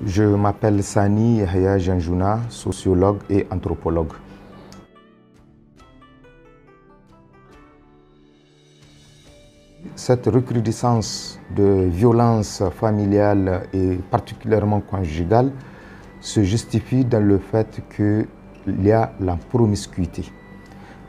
Je m'appelle Sani Yahya Janjouna, sociologue et anthropologue. Cette recrudescence de violence familiale et particulièrement conjugale se justifie dans le fait qu'il y a la promiscuité.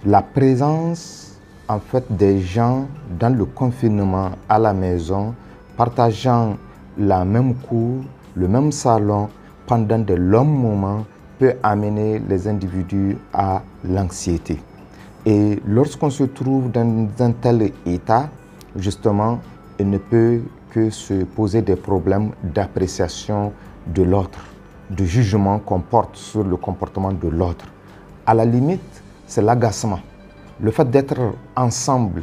La présence en fait des gens dans le confinement à la maison, partageant la même cour, le même salon pendant de longs moments peut amener les individus à l'anxiété. Et lorsqu'on se trouve dans un tel état, justement, il ne peut que se poser des problèmes d'appréciation de l'autre, de jugement qu'on porte sur le comportement de l'autre. À la limite, c'est l'agacement. Le fait d'être ensemble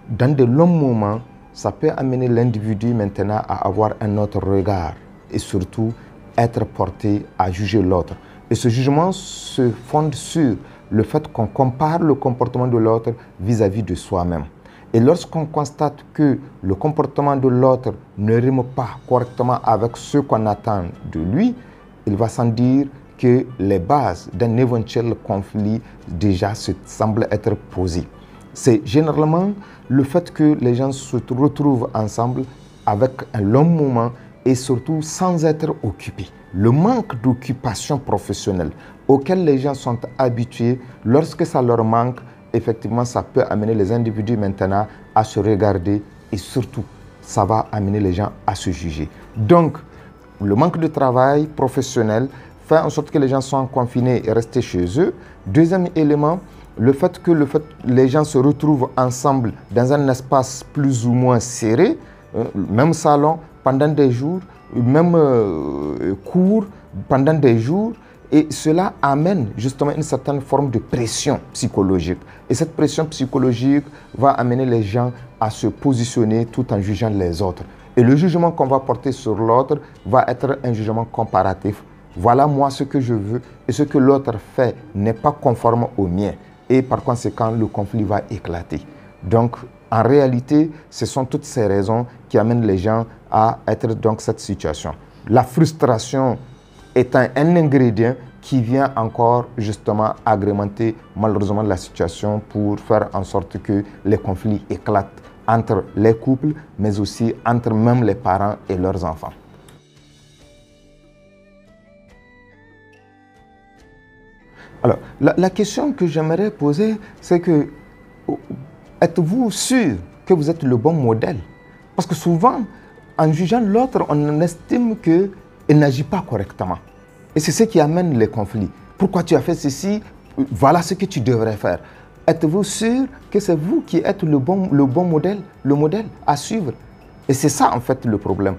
dans de longs moments, ça peut amener l'individu maintenant à avoir un autre regard et surtout être porté à juger l'autre. Et ce jugement se fonde sur le fait qu'on compare le comportement de l'autre vis-à-vis de soi-même. Et lorsqu'on constate que le comportement de l'autre ne rime pas correctement avec ce qu'on attend de lui, il va sans dire que les bases d'un éventuel conflit déjà semblent être posées. C'est généralement le fait que les gens se retrouvent ensemble avec un long moment et surtout sans être occupés. Le manque d'occupation professionnelle auquel les gens sont habitués, lorsque ça leur manque, effectivement, ça peut amener les individus maintenant à se regarder et surtout, ça va amener les gens à se juger. Donc, le manque de travail professionnel fait en sorte que les gens sont confinés et restés chez eux. Deuxième élément, le fait que les gens se retrouvent ensemble dans un espace plus ou moins serré, même salon pendant des jours, même cours pendant des jours, et cela amène justement une certaine forme de pression psychologique. Et cette pression psychologique va amener les gens à se positionner tout en jugeant les autres. Et le jugement qu'on va porter sur l'autre va être un jugement comparatif. Voilà moi ce que je veux et ce que l'autre fait n'est pas conforme au mien. Et par conséquent, le conflit va éclater. Donc, en réalité, ce sont toutes ces raisons qui amènent les gens à être dans cette situation. La frustration étant un ingrédient qui vient encore justement agrémenter malheureusement la situation pour faire en sorte que les conflits éclatent entre les couples, mais aussi entre même les parents et leurs enfants. Alors, la question que j'aimerais poser, c'est que êtes-vous sûr que vous êtes le bon modèle? Parce que souvent, en jugeant l'autre, on estime qu'il n'agit pas correctement. Et c'est ce qui amène les conflits. Pourquoi tu as fait ceci? Voilà ce que tu devrais faire. Êtes-vous sûr que c'est vous qui êtes le bon modèle, le modèle à suivre? Et c'est ça en fait le problème.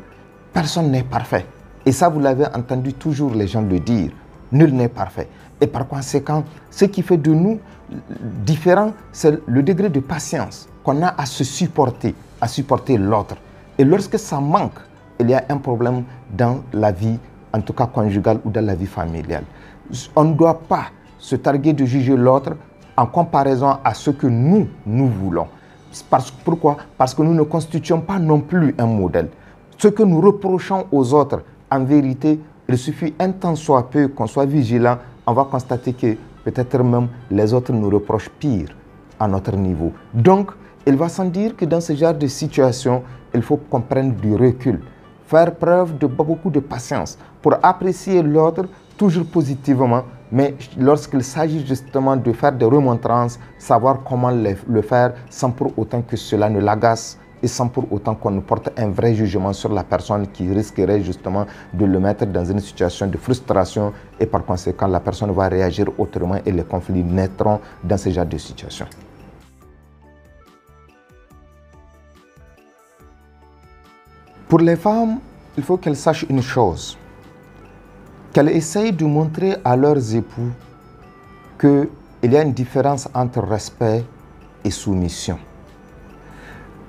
Personne n'est parfait. Et ça, vous l'avez entendu toujours les gens le dire. Nul n'est parfait. Et par conséquent, ce qui fait de nous différents, c'est le degré de patience qu'on a à supporter l'autre. Et lorsque ça manque, il y a un problème dans la vie, en tout cas conjugale ou dans la vie familiale. On ne doit pas se targuer de juger l'autre en comparaison à ce que nous voulons. Pourquoi? Parce que nous ne constituons pas non plus un modèle. Ce que nous reprochons aux autres, en vérité, il suffit un tant soit peu qu'on soit vigilant, on va constater que peut-être même les autres nous reprochent pire à notre niveau. Donc, il va sans dire que dans ce genre de situation, il faut qu'on prenne du recul, faire preuve de beaucoup de patience pour apprécier l'autre toujours positivement, mais lorsqu'il s'agit justement de faire des remontrances, savoir comment le faire sans pour autant que cela ne l'agace et sans pour autant qu'on ne porte un vrai jugement sur la personne qui risquerait justement de le mettre dans une situation de frustration et par conséquent la personne va réagir autrement et les conflits naîtront dans ce genre de situation. Pour les femmes, il faut qu'elles sachent une chose, qu'elles essayent de montrer à leurs époux qu'il y a une différence entre respect et soumission.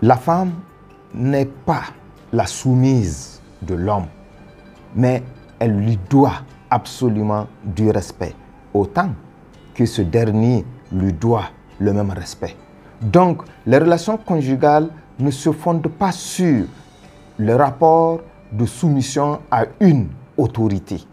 La femme n'est pas la soumise de l'homme, mais elle lui doit absolument du respect, autant que ce dernier lui doit le même respect. Donc, les relations conjugales ne se fondent pas sur le rapport de soumission à une autorité.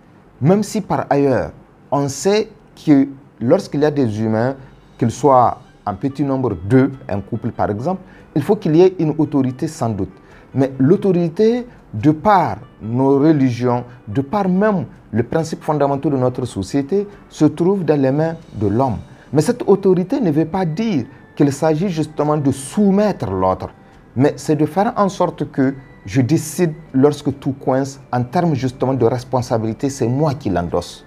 Même si par ailleurs, on sait que lorsqu'il y a des humains, qu'ils soient en petit nombre, deux, un couple par exemple, il faut qu'il y ait une autorité sans doute. Mais l'autorité, de par nos religions, de par même les principes fondamentaux de notre société, se trouve dans les mains de l'homme. Mais cette autorité ne veut pas dire qu'il s'agit justement de soumettre l'autre, mais c'est de faire en sorte que je décide lorsque tout coince en termes justement de responsabilité, c'est moi qui l'endosse.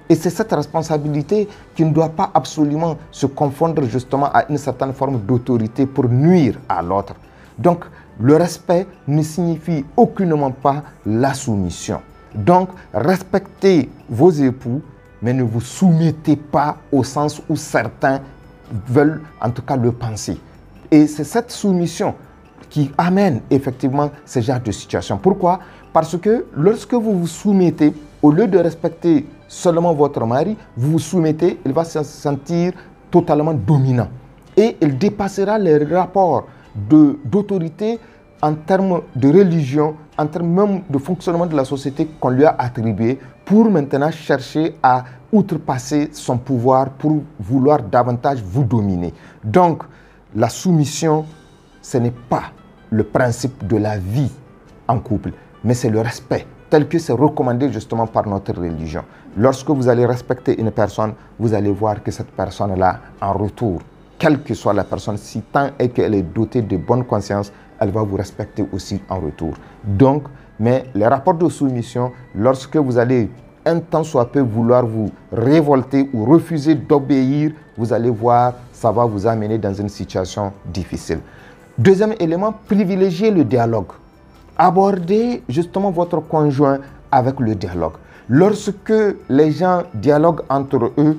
Et c'est cette responsabilité qui ne doit pas absolument se confondre justement à une certaine forme d'autorité pour nuire à l'autre. Donc, le respect ne signifie aucunement pas la soumission. Donc, respectez vos époux, mais ne vous soumettez pas au sens où certains veulent en tout cas le penser. Et c'est cette soumission qui amène effectivement ce genre de situation. Pourquoi? Parce que lorsque vous vous soumettez, au lieu de respecter seulement votre mari, vous vous soumettez, il va se sentir totalement dominant. Et il dépassera les rapports d'autorité en termes de religion, en termes même de fonctionnement de la société qu'on lui a attribué, pour maintenant chercher à outrepasser son pouvoir, pour vouloir davantage vous dominer. Donc, la soumission, ce n'est pas le principe de la vie en couple, mais c'est le respect, tel que c'est recommandé justement par notre religion. Lorsque vous allez respecter une personne, vous allez voir que cette personne-là, en retour, quelle que soit la personne, si tant est qu'elle est dotée de bonne conscience, elle va vous respecter aussi en retour. Donc, mais les rapports de soumission, lorsque vous allez un temps soit peu vouloir vous révolter ou refuser d'obéir, vous allez voir, ça va vous amener dans une situation difficile. Deuxième élément, privilégiez le dialogue. Abordez justement votre conjoint avec le dialogue. Lorsque les gens dialoguent entre eux,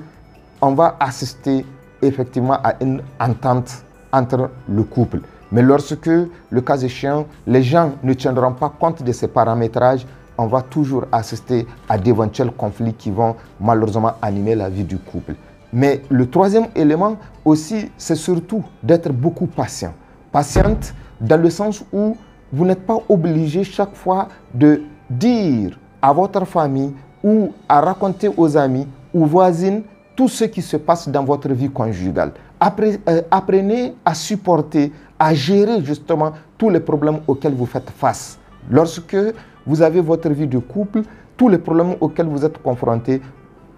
on va assister effectivement à une entente entre le couple. Mais lorsque, le cas échéant, les gens ne tiendront pas compte de ces paramétrages, on va toujours assister à d'éventuels conflits qui vont malheureusement animer la vie du couple. Mais le troisième élément aussi, c'est surtout d'être beaucoup patient. Patiente dans le sens où vous n'êtes pas obligé chaque fois de dire à votre famille ou à raconter aux amis ou voisines tout ce qui se passe dans votre vie conjugale. Apprenez à supporter, à gérer justement tous les problèmes auxquels vous faites face. Lorsque vous avez votre vie de couple, tous les problèmes auxquels vous êtes confrontés,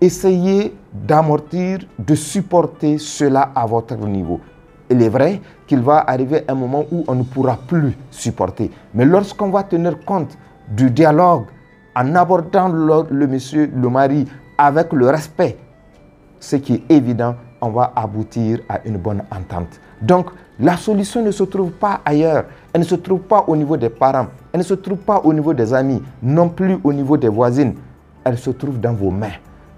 essayez d'amortir, de supporter cela à votre niveau. Il est vrai qu'il va arriver un moment où on ne pourra plus supporter. Mais lorsqu'on va tenir compte du dialogue, en abordant le monsieur, le mari, avec le respect, ce qui est évident, on va aboutir à une bonne entente. Donc, la solution ne se trouve pas ailleurs. Elle ne se trouve pas au niveau des parents. Elle ne se trouve pas au niveau des amis, non plus au niveau des voisines. Elle se trouve dans vos mains.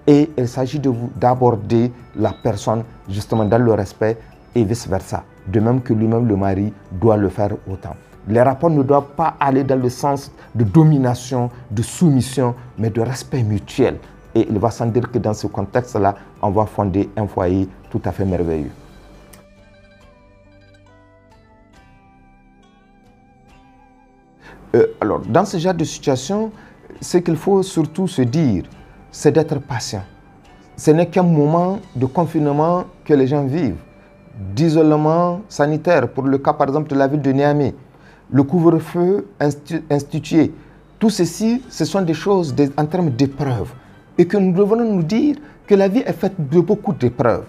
Et il s'agit d'aborder la personne justement dans le respect et vice-versa. De même que lui-même, le mari, doit le faire autant. Les rapports ne doivent pas aller dans le sens de domination, de soumission, mais de respect mutuel. Et il va sans dire que dans ce contexte-là, on va fonder un foyer tout à fait merveilleux. Alors, dans ce genre de situation, ce qu'il faut surtout se dire, c'est d'être patient. Ce n'est qu'un moment de confinement que les gens vivent, d'isolement sanitaire, pour le cas par exemple de la ville de Niamey, le couvre-feu institué. Tout ceci, ce sont des choses en termes d'épreuves. Et que nous devons nous dire que la vie est faite de beaucoup d'épreuves.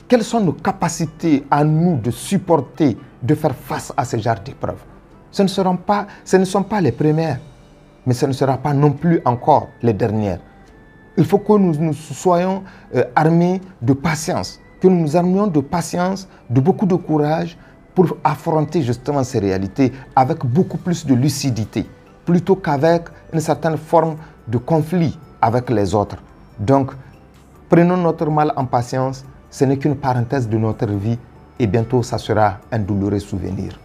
Quelles sont nos capacités à nous de supporter, de faire face à ce genre d'épreuves? Ce ne sont pas les premières, mais ce ne sera pas non plus encore les dernières. Il faut que nous soyons armés de patience, que nous nous armions de patience, de beaucoup de courage pour affronter justement ces réalités avec beaucoup plus de lucidité, plutôt qu'avec une certaine forme de conflit avec les autres. Donc, prenons notre mal en patience, ce n'est qu'une parenthèse de notre vie et bientôt ça sera un douloureux souvenir.